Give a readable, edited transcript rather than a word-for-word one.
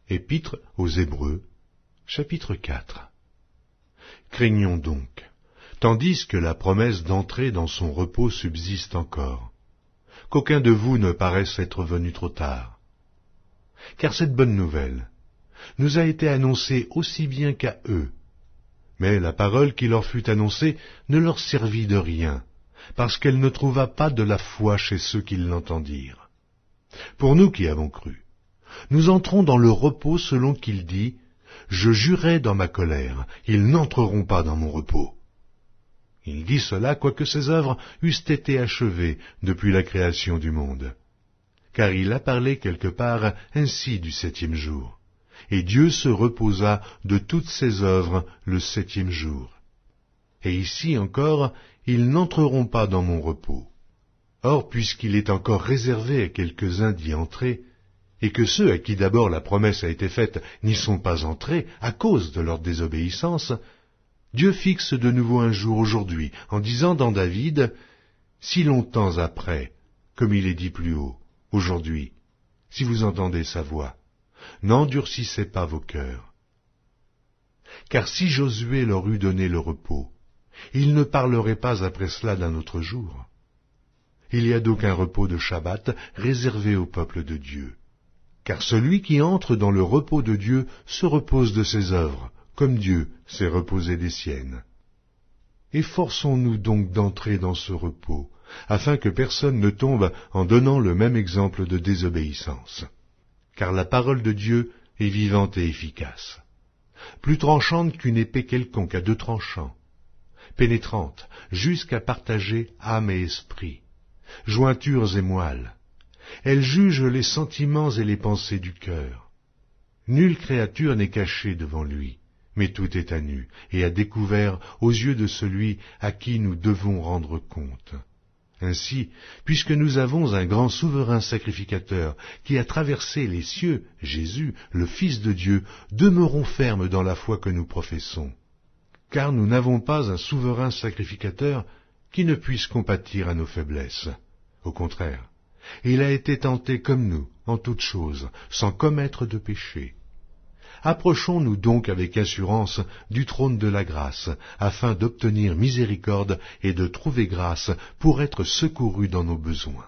Épître aux Hébreux, chapitre 4. Craignons donc, tandis que la promesse d'entrer dans son repos subsiste encore, qu'aucun de vous ne paraisse être venu trop tard. Car cette bonne nouvelle nous a été annoncée aussi bien qu'à eux, mais la parole qui leur fut annoncée ne leur servit de rien, parce qu'elle ne trouva pas de la foi chez ceux qui l'entendirent. Pour nous qui avons cru, nous entrons dans le repos selon qu'il dit « Je jurai dans ma colère, ils n'entreront pas dans mon repos ». Il dit cela quoique ses œuvres eussent été achevées depuis la création du monde. Car il a parlé quelque part ainsi du septième jour. Et Dieu se reposa de toutes ses œuvres le septième jour. Et ici encore, ils n'entreront pas dans mon repos. Or, puisqu'il est encore réservé à quelques-uns d'y entrer, et que ceux à qui d'abord la promesse a été faite n'y sont pas entrés à cause de leur désobéissance, Dieu fixe de nouveau un jour aujourd'hui, en disant dans David, « Si longtemps après, comme il est dit plus haut, aujourd'hui, si vous entendez sa voix, n'endurcissez pas vos cœurs. Car si Josué leur eût donné le repos, il ne parlerait pas après cela d'un autre jour. Il y a donc un repos de Shabbat réservé au peuple de Dieu. Car celui qui entre dans le repos de Dieu se repose de ses œuvres, comme Dieu s'est reposé des siennes. Efforçons-nous donc d'entrer dans ce repos, afin que personne ne tombe en donnant le même exemple de désobéissance. Car la parole de Dieu est vivante et efficace, plus tranchante qu'une épée quelconque à deux tranchants, pénétrante jusqu'à partager âme et esprit, jointures et moelles. Elle juge les sentiments et les pensées du cœur. Nulle créature n'est cachée devant lui, mais tout est à nu et à découvert aux yeux de celui à qui nous devons rendre compte. Ainsi, puisque nous avons un grand souverain sacrificateur qui a traversé les cieux, Jésus, le Fils de Dieu, demeurons fermes dans la foi que nous professons. Car nous n'avons pas un souverain sacrificateur qui ne puisse compatir à nos faiblesses. Au contraire, il a été tenté comme nous, en toutes choses, sans commettre de péché. Approchons-nous donc avec assurance du trône de la grâce, afin d'obtenir miséricorde et de trouver grâce pour être secourus dans nos besoins.